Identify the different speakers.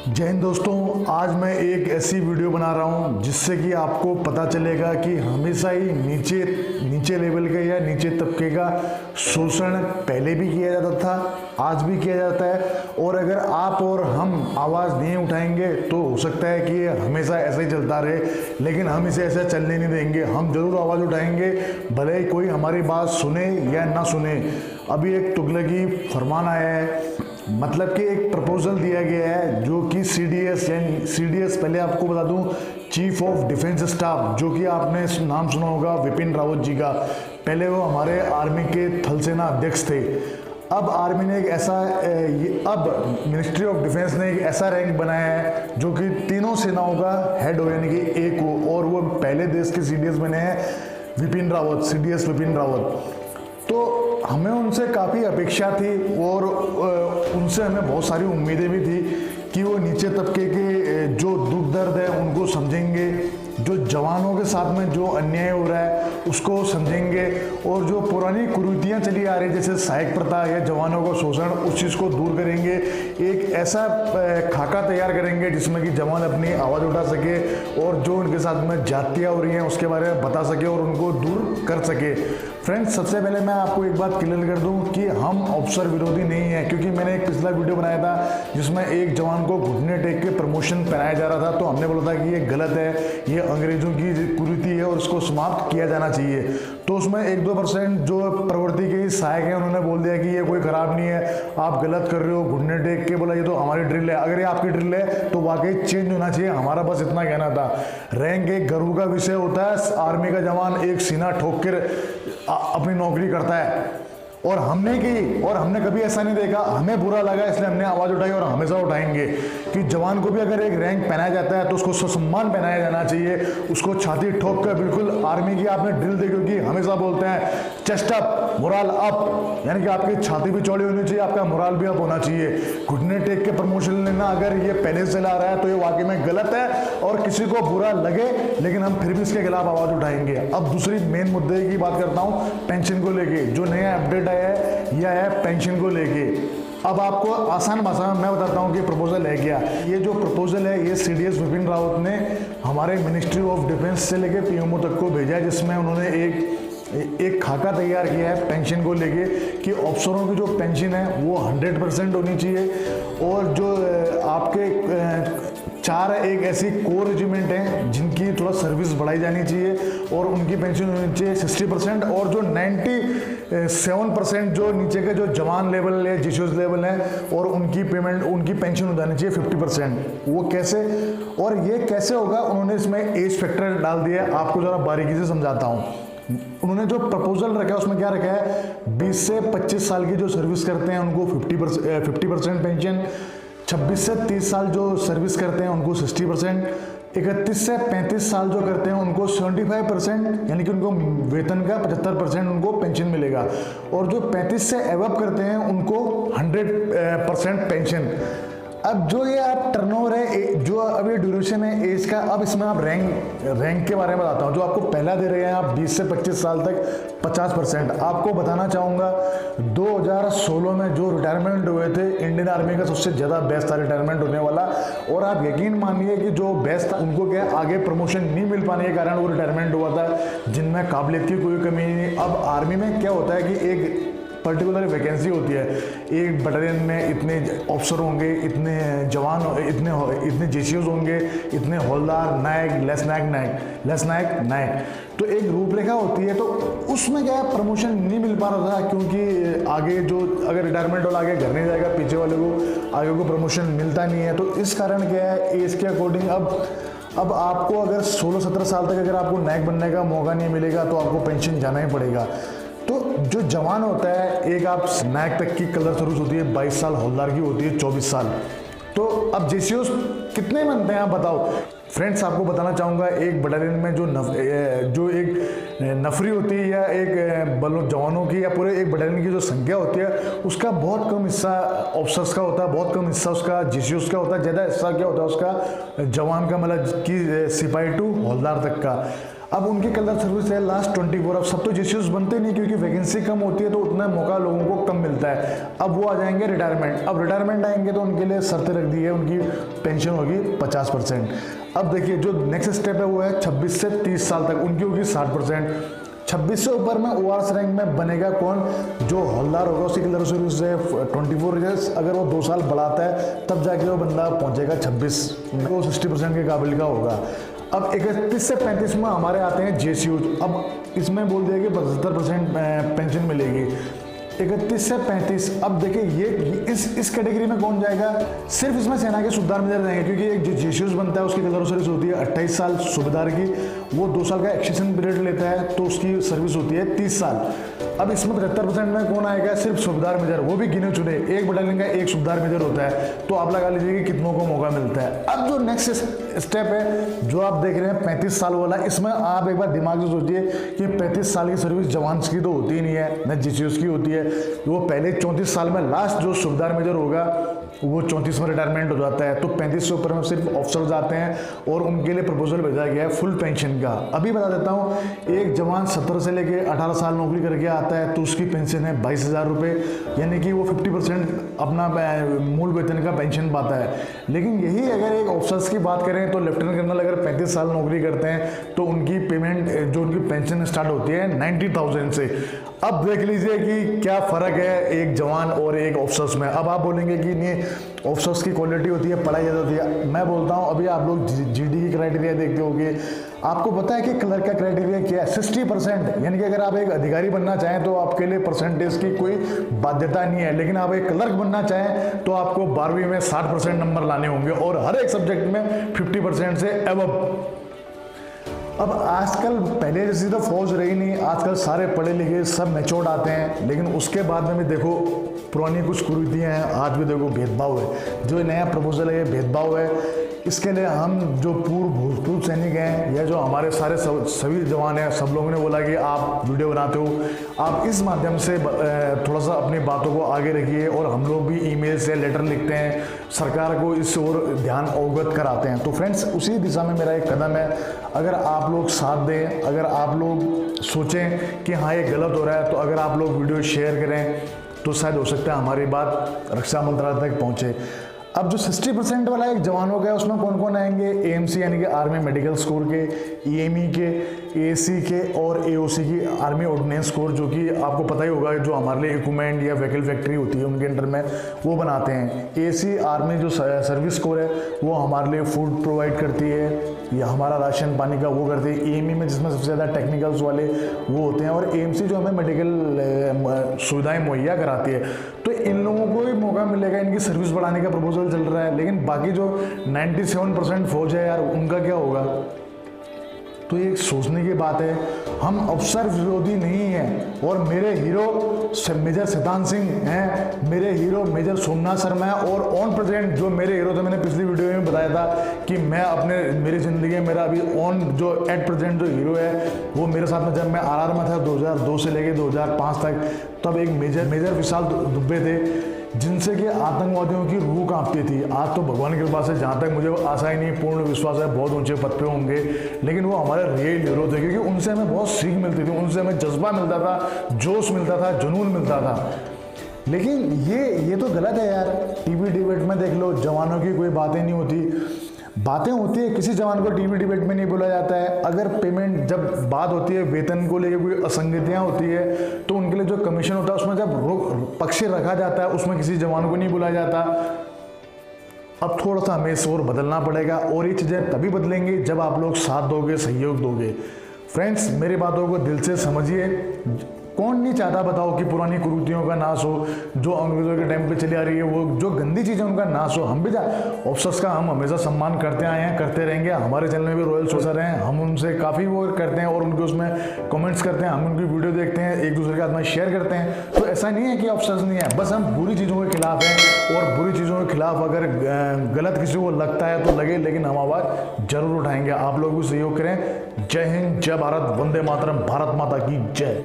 Speaker 1: जय हिंद दोस्तों, आज मैं एक ऐसी वीडियो बना रहा हूं जिससे कि आपको पता चलेगा कि हमेशा ही नीचे लेवल का या नीचे तबके का शोषण पहले भी किया जाता था, आज भी किया जाता है। और अगर आप और हम आवाज़ नहीं उठाएंगे तो हो सकता है कि ये हमेशा ऐसा ही चलता रहे, लेकिन हम इसे ऐसा चलने नहीं देंगे। हम जरूर आवाज़ उठाएंगे, भले ही कोई हमारी बात सुने या ना सुने। अभी एक तुगलकी फरमान आया है, मतलब कि एक प्रपोजल दिया गया है जो कि सीडीएस पहले आपको बता दूं, चीफ ऑफ डिफेंस स्टाफ, जो कि आपने नाम सुना होगा विपिन रावत जी का। पहले वो हमारे आर्मी के थल सेना अध्यक्ष थे। अब आर्मी ने अब मिनिस्ट्री ऑफ डिफेंस ने एक ऐसा रैंक बनाया है जो कि तीनों सेनाओं का हेड हो, यानी कि एक हो, और वो पहले देश के सीडीएस बने हैं विपिन रावत, सीडीएस विपिन रावत। तो हमें उनसे काफ़ी अपेक्षा थी और उनसे हमें बहुत सारी उम्मीदें भी थी कि वो नीचे तबके के जो दुख दर्द है उनको समझेंगे, जो जवानों के साथ में जो अन्याय हो रहा है उसको समझेंगे, और जो पुरानी कुरीतियाँ चली आ रही है जैसे सहायक प्रथा या जवानों का शोषण, उस चीज़ को दूर करेंगे। एक ऐसा खाका तैयार करेंगे जिसमें कि जवान अपनी आवाज़ उठा सके और जो उनके साथ में जातियाँ हो रही हैं उसके बारे में बता सके और उनको दूर कर सके। फ्रेंड्स, सबसे पहले मैं आपको एक बात क्लियर कर दूं कि हम अफसर विरोधी नहीं हैं, क्योंकि मैंने एक पिछला वीडियो बनाया था जिसमें एक जवान को घुटने टेक के प्रमोशन पहनाया जा रहा था, तो हमने बोला था कि ये गलत है, ये अंग्रेजों की कुरीति है और इसको समाप्त किया जाना चाहिए। तो उसमें 1-2% जो प्रवृत्ति के सहायक हैं उन्होंने बोल दिया कि ये कोई खराब नहीं है, आप गलत कर रहे हो, घुटने टेक के। बोला ये तो हमारी ड्रिल है, अगर ये आपकी ड्रिल है तो वाकई चेंज होना चाहिए, हमारा बस इतना कहना था। रैंक एक गर्व का विषय होता है। आर्मी का जवान एक सीना ठोक कर अपनी नौकरी करता है और हमने कभी ऐसा नहीं देखा। हमें बुरा लगा इसलिए हमने आवाज़ उठाई और हमेशा उठाएंगे कि जवान को भी अगर एक रैंक पहनाया जाता है तो उसको सम्मान पहनाया जाना चाहिए, उसको छाती ठोक कर बिल्कुल आर्मी की आपने ड्रिल देखी होगी, हमेशा बोलते हैं चेस्ट अप मोरल अप, यानी कि आपकी छाती भी चौड़ी होनी चाहिए, आपका मोरल भी अप होना चाहिए। घुटने टेक के प्रमोशन लेना अगर ये पहले से चला रहा है तो ये वाकई में गलत है और किसी को बुरा लगे, लेकिन हम फिर भी इसके खिलाफ आवाज़ उठाएंगे। अब दूसरी मेन मुद्दे की बात करता हूँ, पेंशन को लेके जो नया अपडेट यह है पेंशन को लेके। अब आपको आसान भाषा में मैं बताता हूँ कि प्रपोजल है क्या। ये जो प्रपोजल है ये सीडीएस विपिन रावत ने हमारे मिनिस्ट्री ऑफ डिफेंस से लेके पीएमओ तक को भेजा है, जिसमें उन्होंने एक खाका तैयार किया है पेंशन को लेके कि अफसरों की जो पेंशन है वो 100% होनी चाहिए, और जो आपके 4 एक ऐसी कोर रेजिमेंट हैं जिनकी थोड़ा सर्विस बढ़ाई जानी चाहिए और उनकी पेंशन होनी चाहिए 60%, और जो 97% जो नीचे के जो जवान लेवल है, जीसीओस लेवल है, और उनकी पेंशन हो जानी चाहिए 50%। वो कैसे और ये कैसे होगा, उन्होंने इसमें एज फैक्टर डाल दिया है। आपको ज़रा बारीकी से समझाता हूँ। उन्होंने जो प्रपोजल रखा है उसमें क्या रखा है, 20 से 25 साल की जो सर्विस करते हैं उनको 50% पेंशन, 26 से 30 साल जो सर्विस करते हैं उनको 60%, 31 से 35 साल जो करते हैं उनको 75%, यानी कि उनको वेतन का 75% उनको पेंशन मिलेगा, और जो 35 से एबव करते हैं उनको 100% पेंशन। अब जो ये आप टर्नओवर है, जो अब ये ड्यूरेशन है एज का, अब इसमें आप रैंक के बारे में बताता हूँ। जो आपको पहला दे रहे हैं आप 20 से 25 साल तक 50%। आपको बताना चाहूँगा 2016 में जो रिटायरमेंट हुए थे इंडियन आर्मी का सबसे ज़्यादा बेस्ट था रिटायरमेंट होने वाला, और आप यकीन मानिए कि जो बेस्ट था उनको क्या आगे प्रमोशन नहीं मिल पाने के कारण वो रिटायरमेंट हुआ था, जिनमें काबिलियत की कोई कमी नहीं। अब आर्मी में क्या होता है कि एक पर्टिकुलर वैकेंसी होती है, एक बटालियन में इतने अफसर होंगे, इतने जवान, इतने जेसीओज होंगे, इतने हौलदार, नायक, लेस नायक, तो एक रूपरेखा होती है। तो उसमें क्या है, प्रमोशन नहीं मिल पा रहा था, क्योंकि आगे जो अगर रिटायरमेंट वाला आगे घर नहीं जाएगा, पीछे वाले को आगे को प्रमोशन मिलता नहीं है। तो इस कारण क्या है, एज के अकॉर्डिंग अब आपको अगर 16-17 साल तक अगर आपको नायक बनने का मौका नहीं मिलेगा तो आपको पेंशन जाना ही पड़ेगा। तो जो जवान होता है, एक आप नायक तक की कलर सर्विस होती है 22 साल, हौलदार की होती है 24 साल। तो अब जेसीओस कितने बनते हैं आप बताओ। फ्रेंड्स, आपको बताना चाहूँगा एक बटालियन में जो एक नफरी होती है या एक जवानों की या पूरे एक बटालियन की जो संख्या होती है उसका बहुत कम हिस्सा ऑफिसर्स का होता है, बहुत कम हिस्सा उसका जीसीओस का होता है, ज़्यादा हिस्सा क्या होता है उसका जवान का, मतलब कि सिपाही टू हौलदार तक का। अब उनकी कलर सर्विस है लास्ट 24। अब सब तो जेसीयूज बनते नहीं क्योंकि वैकेंसी कम होती है तो उतना मौका लोगों को कम मिलता है। अब वो आ जाएंगे रिटायरमेंट। अब रिटायरमेंट आएंगे तो उनके लिए शर्तें रख दी है, उनकी पेंशन होगी 50%। अब देखिए जो नेक्स्ट स्टेप है वो है 26 से 30 साल तक, उनकी होगी 60%। 26 से ऊपर में ORS रैंक में बनेगा कौन? जो हवलदार होगा उसकी कलर सर्विस है 24 ईयर्स। अगर वो 2 साल बढ़ाता है तब जाके वो बंदा पहुंचेगा 26, वो 60% के काबिल का होगा। अब 31 से 35 में हमारे आते हैं जेसीयूज। अब इसमें बोल दिया कि 75% पेंशन मिलेगी। 31 से 35। अब देखिए ये इस कैटेगरी में कौन जाएगा? सिर्फ इसमें सेना के सूबेदार मेजर जाएंगे क्योंकि एक जो जेसीयूज बनता है उसकी कलर सर्विस होती है 28 साल सूबेदार की, वो 2 साल का एक्सटेंशन पीरियड लेता है तो उसकी सर्विस होती है 30 साल। अब इसमें 75% में कौन आएगा? सिर्फ सूबेदार मेजर, वो भी गिने चुने, एक बटालियन का एक सूबेदार मेजर होता है। तो आप लगा लीजिए कि कितनों को मौका मिलता है। अब जो नेक्स्ट स्टेप है जो आप देख रहे हैं 35 साल वाला, इसमें आप एक बार दिमाग से सोचिए कि 35 साल की सर्विस जवान की तो होती ही नहीं है, न जेसीयूज की होती है। वो पहले 34 साल में लास्ट जो सूबेदार मेजर होगा वो 34 में रिटायरमेंट हो जाता है। तो 35 से ऊपर में सिर्फ ऑफिसर्स आते हैं और उनके लिए प्रपोजल भेजा गया है फुल पेंशन का। अभी बता देता हूँ, एक जवान 17 से लेके 18 साल नौकरी करके आता है तो उसकी पेंशन है 22,000 रुपये, यानी कि वो 50% अपना मूल वेतन का पेंशन पाता है। लेकिन यही अगर एक ऑफिसर्स की बात करें तो लेफ्टिनेंट कर्नल अगर 35 साल नौकरी करते हैं तो उनकी पेमेंट जो उनकी पेंशन स्टार्ट होती है 90,000 से। अब देख लीजिए कि क्या फ़र्क है एक जवान और एक ऑफिसर्स में। अब आप बोलेंगे कि नहीं ऑफिसर्स की क्वालिटी होती है, पढ़ाई ज़्यादा होती है। मैं बोलता हूँ अभी आप लोग जीडी की क्राइटेरिया देखते होंगे, आपको पता है कि क्लर्क का क्राइटेरिया क्या है? 60%, यानी कि अगर आप एक अधिकारी बनना चाहें तो आपके लिए परसेंटेज की कोई बाध्यता नहीं है। लेकिन आप एक क्लर्क बनना चाहें तो आपको 12वीं में 60% नंबर लाने होंगे और हर एक सब्जेक्ट में 50% से एबव। अब आजकल पहले जैसी तो फौज रही नहीं, आजकल सारे पढ़े लिखे सब मैच्योर्ड आते हैं। लेकिन उसके बाद में भी देखो पुरानी कुछ कुरीतियाँ हैं, आज भी देखो भेदभाव है। जो नया प्रपोजल है ये भेदभाव है। इसके लिए हम जो भूतपूर्व सैनिक हैं या जो हमारे सारे सभी जवान हैं, सब लोगों ने बोला कि आप वीडियो बनाते हो, आप इस माध्यम से थोड़ा सा अपनी बातों को आगे रखिए। और हम लोग भी ईमेल से लेटर लिखते हैं, सरकार को इस ओर ध्यान अवगत कराते हैं। तो फ्रेंड्स उसी दिशा में मेरा एक कदम है। अगर आप लोग साथ दें, अगर आप लोग सोचें कि हाँ ये गलत हो रहा है, तो अगर आप लोग वीडियो शेयर करें तो शायद हो सकता है हमारी बात रक्षा मंत्रालय तक पहुँचे। अब जो 60% वाला एक जवानों का है उसमें कौन कौन आएंगे? AMC यानी कि आर्मी मेडिकल स्कोर के, EME के, AC के और AOC की आर्मी ऑर्डिनेंस कोर, जो कि आपको पता ही होगा जो हमारे लिए इक्विपमेंट या व्हीकल फैक्ट्री होती है उनके अंडर में वो बनाते हैं। AC आर्मी जो सर्विस कोर है वो हमारे लिए फूड प्रोवाइड करती है या हमारा राशन पानी का वो करती है। EME में जिसमें सबसे ज़्यादा टेक्निकल्स वाले वो होते हैं और AMC जो हमें मेडिकल सुविधाएँ मुहैया कराती है। तो इन लोगों को भी मौका मिलेगा, इनकी सर्विस बढ़ाने का प्रपोजल चल रहा है। लेकिन बाकी जो 97% फौज है यार उनका क्या होगा? तो ये सोचने की बात है। हम अफसर विरोधी नहीं हैं और मेरे हीरो मेजर सिद्धांत सिंह हैं, मेरे हीरो मेजर सोमनाथ शर्मा है और ऑन प्रेजेंट जो मेरे हीरो थे, मैंने पिछली वीडियो में बताया था कि मैं मेरी ज़िंदगी में मेरा अभी ऑन जो एट प्रेजेंट जो हीरो है वो मेरे साथ में जब मैं RR में था 2002 से लेके 2005 तक, तब एक मेजर विशाल दुबे थे जिनसे कि आतंकवादियों की रूह कांपती थी। आज तो भगवान की कृपा से जहाँ तक मुझे आशा ही नहीं, पूर्ण विश्वास है बहुत ऊंचे पद पे होंगे। लेकिन वो हमारे रियल हीरो थे क्योंकि उनसे हमें बहुत सीख मिलती थी, उनसे हमें जज्बा मिलता था, जोश मिलता था, जुनून मिलता था। लेकिन ये तो गलत है यार। टीवी डिबेट में देख लो जवानों की कोई बातें नहीं होती, बातें होती है, किसी जवान को टीवी डिबेट में नहीं बोला जाता है। अगर पेमेंट जब बात होती है वेतन को लेकर कोई असंगतियाँ होती है तो उनके लिए जो कमीशन होता है उसमें जब पक्ष रखा जाता है उसमें किसी जवान को नहीं बुलाया जाता। अब थोड़ा सा हमें इस ओर बदलना पड़ेगा और ये चीज़ें तभी बदलेंगी जब आप लोग साथ दोगे, सहयोग दोगे। फ्रेंड्स मेरी बातों को दिल से समझिए। कौन नहीं चाहता बताओ कि पुरानी कुरीतियों का नाश हो, जो अंग्रेजों के टाइम पे चली आ रही है, वो जो गंदी चीज़ें उनका नाश हो। हम भी ऑफिसर्स का हम हमेशा सम्मान करते आए हैं, करते रहेंगे। हमारे चैनल में भी रॉयल सोल्जर हैं, हम उनसे काफ़ी वो करते हैं और उनके उसमें कमेंट्स करते हैं, हम उनकी वीडियो देखते हैं, एक दूसरे के साथ में शेयर करते हैं। तो ऐसा नहीं है कि ऑफिसर्स नहीं है, बस हम बुरी चीज़ों के खिलाफ हैं और बुरी चीज़ों के खिलाफ अगर गलत किसी को लगता है तो लगे, लेकिन हम आवाज़ जरूर उठाएंगे। आप लोग भी सहयोग करें। जय हिंद, जय भारत, वंदे मातरम, भारत माता की जय।